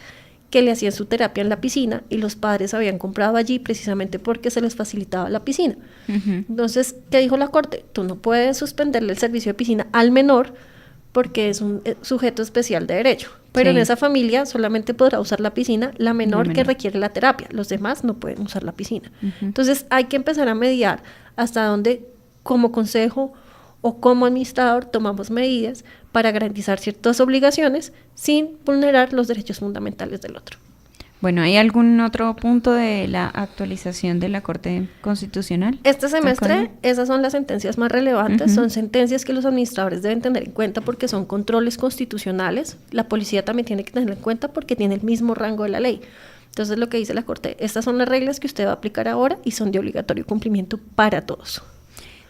que le hacían su terapia en la piscina y los padres habían comprado allí precisamente porque se les facilitaba la piscina. Entonces, ¿qué dijo la Corte? Tú no puedes suspenderle el servicio de piscina al menor porque es un sujeto especial de derecho. Pero en esa familia solamente podrá usar la piscina la menor que requiere la terapia. Los demás no pueden usar la piscina. Entonces, hay que empezar a mediar hasta dónde, como consejo o como administrador, tomamos medidas para garantizar ciertas obligaciones sin vulnerar los derechos fundamentales del otro. Bueno, ¿hay algún otro punto de la actualización de la Corte Constitucional? Este semestre, esas son las sentencias más relevantes, son sentencias que los administradores deben tener en cuenta porque son controles constitucionales. La policía también tiene que tener en cuenta porque tiene el mismo rango de la ley. Entonces, lo que dice la Corte, estas son las reglas que usted va a aplicar ahora y son de obligatorio cumplimiento para todos.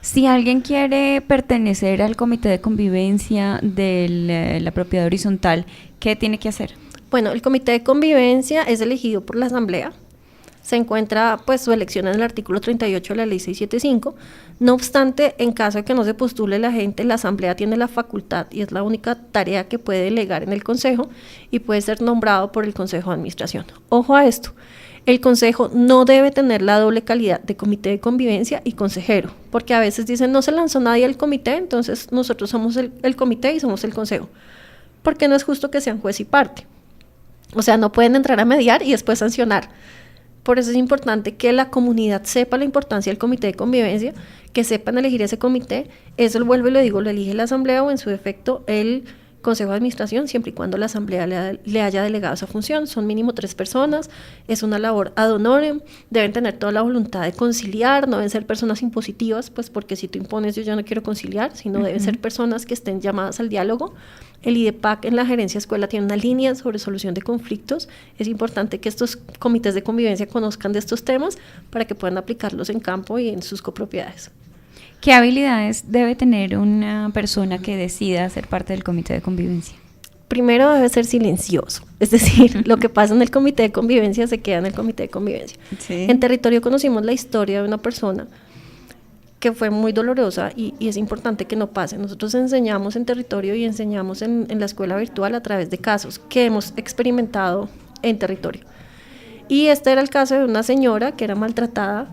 Si alguien quiere pertenecer al comité de convivencia de la propiedad horizontal, ¿qué tiene que hacer? Bueno, el comité de convivencia es elegido por la asamblea. se encuentra pues su elección en el artículo 38 de la ley 675. No obstante, en caso de que no se postule la gente, la asamblea tiene la facultad y es la única tarea que puede delegar en el consejo y puede ser nombrado por el consejo de administración. Ojo a esto, el consejo no debe tener la doble calidad de comité de convivencia y consejero, porque a veces dicen no se lanzó nadie al comité, entonces nosotros somos el comité y somos el consejo, porque no es justo que sean juez y parte. O sea, no pueden entrar a mediar y después sancionar. Por eso es importante que la comunidad sepa la importancia del comité de convivencia, que sepan elegir ese comité. Eso lo vuelvo y lo digo, lo elige la asamblea o en su defecto el consejo de administración, siempre y cuando la asamblea le haya delegado esa función. Son mínimo 3 personas, es una labor ad honorem, deben tener toda la voluntad de conciliar, no deben ser personas impositivas, pues porque si tú impones yo ya no quiero conciliar, sino deben ser personas que estén llamadas al diálogo. El IDEPAC en la gerencia escuela tiene una línea sobre solución de conflictos. Es importante que estos comités de convivencia conozcan de estos temas para que puedan aplicarlos en campo y en sus copropiedades. ¿Qué habilidades debe tener una persona que decida ser parte del comité de convivencia? Primero debe ser silencioso, es decir, lo que pasa en el comité de convivencia se queda en el comité de convivencia. Sí. En territorio conocimos la historia de una persona que fue muy dolorosa y es importante que no pase. Nosotros enseñamos en territorio y enseñamos en la escuela virtual a través de casos que hemos experimentado en territorio. Y este era el caso de una señora que era maltratada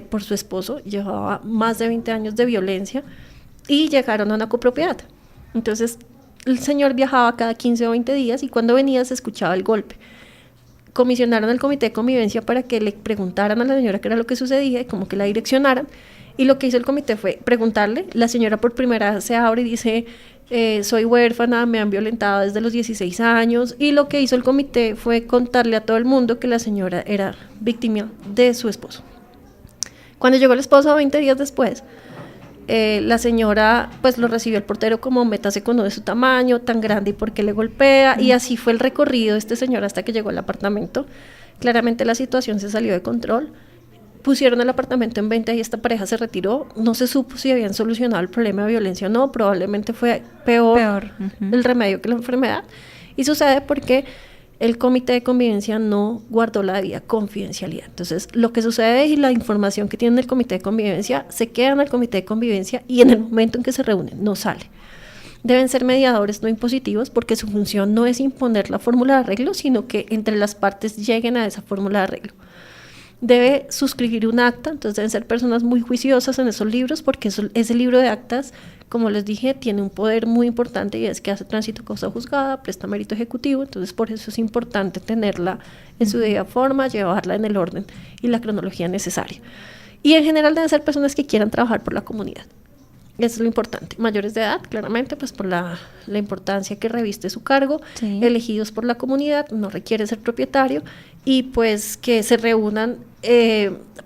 por su esposo, llevaba más de 20 años de violencia y llegaron a una copropiedad. Entonces el señor viajaba cada 15 o 20 días y cuando venía se escuchaba el golpe. Comisionaron al comité de convivencia para que le preguntaran a la señora qué era lo que sucedía y como que la direccionaran. Y lo que hizo el comité fue preguntarle. La señora por primera vez se abre y dice, soy huérfana, me han violentado desde los 16 años. Y lo que hizo el comité fue contarle a todo el mundo que la señora era víctima de su esposo. Cuando llegó el esposo 20 días después, la señora pues lo recibió el portero como métase con uno de su tamaño, tan grande y por qué le golpea. Y así fue el recorrido de este señor hasta que llegó al apartamento. Claramente la situación se salió de control. Pusieron el apartamento en venta y esta pareja se retiró. No se supo si habían solucionado el problema de violencia o no. Probablemente fue peor. El remedio que la enfermedad. Y sucede porque el comité de convivencia no guardó la debida confidencialidad. Entonces, lo que sucede y la información que tiene el comité de convivencia se queda en el comité de convivencia y en el momento en que se reúnen no sale. Deben ser mediadores no impositivos porque su función no es imponer la fórmula de arreglo, sino que entre las partes lleguen a esa fórmula de arreglo. Debe suscribir un acta, entonces deben ser personas muy juiciosas en esos libros porque ese libro de actas, como les dije, tiene un poder muy importante y es que hace tránsito causa juzgada, presta mérito ejecutivo, entonces por eso es importante tenerla en su debida forma, llevarla en el orden y la cronología necesaria. Y en general deben ser personas que quieran trabajar por la comunidad. Eso es lo importante. Mayores de edad, claramente, pues por la importancia que reviste su cargo, sí. Elegidos por la comunidad, no requiere ser propietario, y pues que se reúnan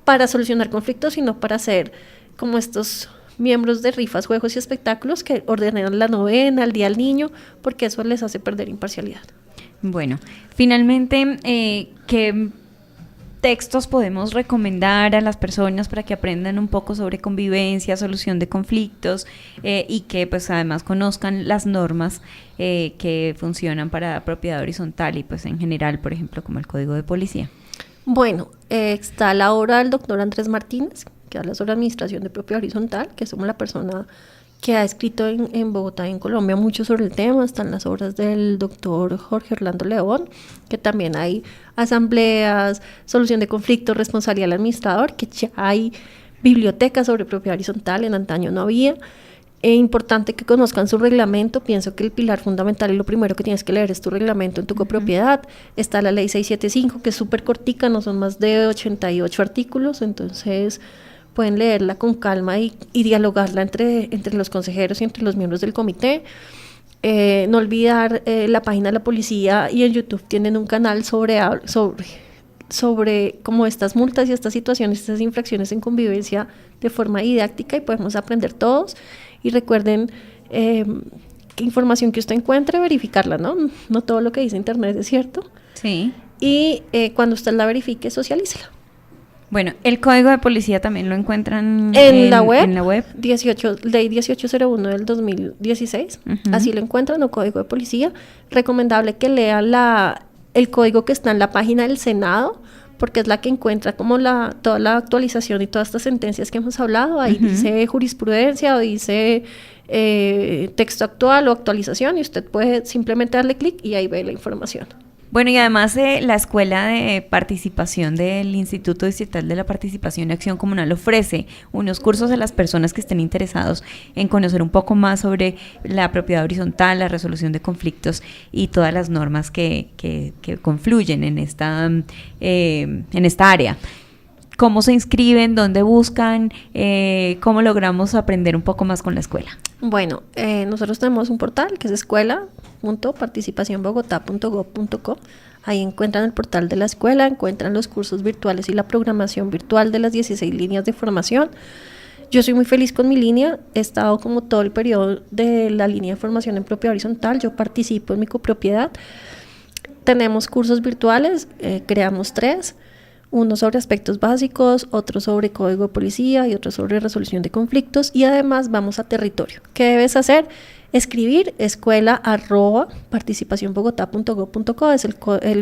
para solucionar conflictos, sino para ser como estos miembros de rifas, juegos y espectáculos que ordenan la novena, el Día del Niño, porque eso les hace perder imparcialidad. Bueno, finalmente, ¿qué textos podemos recomendar a las personas para que aprendan un poco sobre convivencia, solución de conflictos y que pues además conozcan las normas que funcionan para propiedad horizontal y pues en general, por ejemplo, como el Código de Policía? Bueno, está la obra del doctor Andrés Martínez, que habla sobre administración de propiedad horizontal, que es como la persona que ha escrito en Bogotá y en Colombia mucho sobre el tema. Están las obras del doctor Jorge Orlando León, que también hay asambleas, solución de conflictos, responsabilidad del administrador, que ya hay bibliotecas sobre propiedad horizontal, en antaño no había. Es importante que conozcan su reglamento. Pienso que el pilar fundamental y lo primero que tienes que leer es tu reglamento en tu copropiedad. Está la ley 675, que es súper cortica, no son más de 88 artículos, entonces pueden leerla con calma y dialogarla entre los consejeros y entre los miembros del comité. No olvidar la página de la policía, y en YouTube tienen un canal sobre como estas multas y estas situaciones, estas infracciones en convivencia de forma didáctica, y podemos aprender todos. Y recuerden qué información que usted encuentre, verificarla, ¿no? No todo lo que dice internet es cierto. Sí. Y cuando usted la verifique, socialícela. Bueno, el Código de Policía también lo encuentran en la web, ley 1801 del 2016, así lo encuentran, o Código de Policía. Recomendable que lean el código que está en la página del Senado, porque es la que encuentra como toda la actualización y todas estas sentencias que hemos hablado. Ahí dice jurisprudencia o dice texto actual o actualización, y usted puede simplemente darle clic y ahí ve la información. Bueno, y además la Escuela de Participación del Instituto Distrital de la Participación y Acción Comunal ofrece unos cursos a las personas que estén interesados en conocer un poco más sobre la propiedad horizontal, la resolución de conflictos y todas las normas que confluyen en esta área. ¿Cómo se inscriben? ¿Dónde buscan? ¿Cómo logramos aprender un poco más con la escuela? Bueno, nosotros tenemos un portal que es escuela.participacionbogotá.gov.co. Ahí encuentran el portal de la escuela, encuentran los cursos virtuales y la programación virtual de las 16 líneas de formación. Yo soy muy feliz con mi línea, he estado como todo el periodo de la línea de formación en propiedad horizontal, yo participo en mi copropiedad. Tenemos cursos virtuales, creamos 3. Uno sobre aspectos básicos, otro sobre código de policía y otro sobre resolución de conflictos, y además vamos a territorio. ¿Qué debes hacer? Escribir escuela@participacionbogotá.gov.co, es el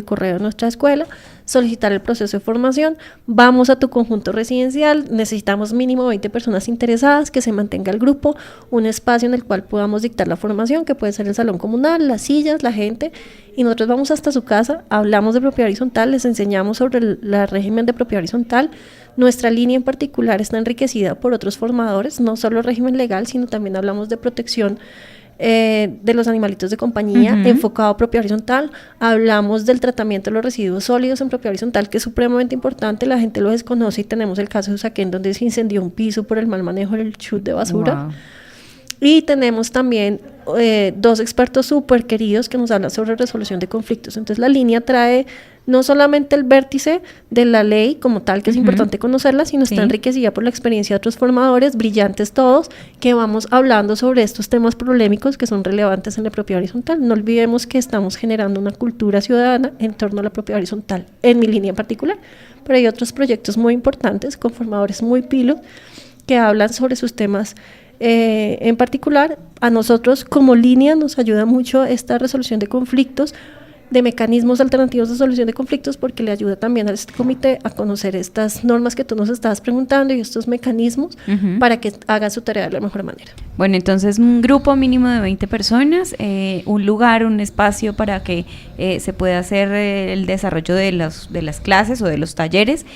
correo de nuestra escuela, solicitar el proceso de formación, vamos a tu conjunto residencial, necesitamos mínimo 20 personas interesadas, que se mantenga el grupo, un espacio en el cual podamos dictar la formación, que puede ser el salón comunal, las sillas, la gente, y nosotros vamos hasta su casa, hablamos de propiedad horizontal, les enseñamos sobre el régimen de propiedad horizontal. Nuestra línea en particular está enriquecida por otros formadores, no solo régimen legal, sino también hablamos de protección de los animalitos de compañía, enfocado a propiedad horizontal. Hablamos del tratamiento de los residuos sólidos en propiedad horizontal, que es supremamente importante, la gente lo desconoce, y tenemos el caso de Usaquén, donde se incendió un piso por el mal manejo del chute de basura. Wow. Y tenemos también 2 expertos súper queridos que nos hablan sobre resolución de conflictos. Entonces la línea trae no solamente el vértice de la ley como tal, que es importante conocerla, sino está enriquecida por la experiencia de otros formadores, brillantes todos, que vamos hablando sobre estos temas polémicos que son relevantes en la propiedad horizontal. No olvidemos que estamos generando una cultura ciudadana en torno a la propiedad horizontal, en mi línea en particular, pero hay otros proyectos muy importantes con formadores muy pilos que hablan sobre sus temas. En particular, a nosotros como línea nos ayuda mucho esta resolución de conflictos, de mecanismos alternativos de solución de conflictos, porque le ayuda también a este comité a conocer estas normas que tú nos estabas preguntando y estos mecanismos para que hagan su tarea de la mejor manera. Bueno, entonces un grupo mínimo de 20 personas, un lugar, un espacio para que se pueda hacer el desarrollo de las clases o de los talleres,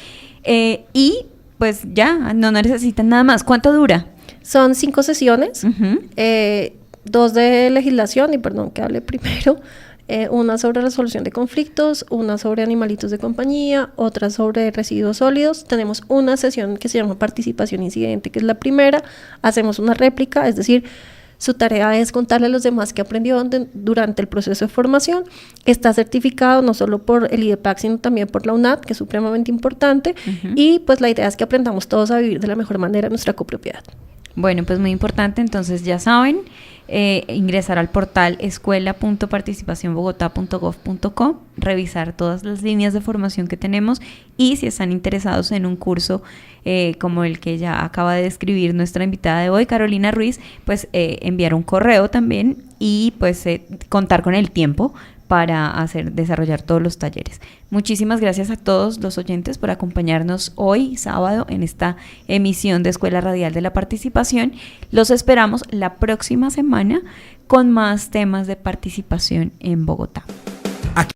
y pues ya, no necesitan nada más. ¿Cuánto dura? Son 5 sesiones, 2 de legislación, y perdón que hable primero, una sobre resolución de conflictos, una sobre animalitos de compañía, otra sobre residuos sólidos. Tenemos una sesión que se llama participación incidente, que es la primera, hacemos una réplica, es decir, su tarea es contarle a los demás qué aprendió durante el proceso de formación. Está certificado no solo por el IDEPAC, sino también por la UNAT, que es supremamente importante, y pues la idea es que aprendamos todos a vivir de la mejor manera nuestra copropiedad. Bueno, pues muy importante, entonces ya saben, ingresar al portal escuela.participacionbogotá.gov.co, revisar todas las líneas de formación que tenemos, y si están interesados en un curso como el que ya acaba de describir nuestra invitada de hoy, Carolina Ruiz, pues enviar un correo también y pues contar con el tiempo para desarrollar todos los talleres. Muchísimas gracias a todos los oyentes por acompañarnos hoy, sábado, en esta emisión de Escuela Radial de la Participación. Los esperamos la próxima semana con más temas de participación en Bogotá. Aquí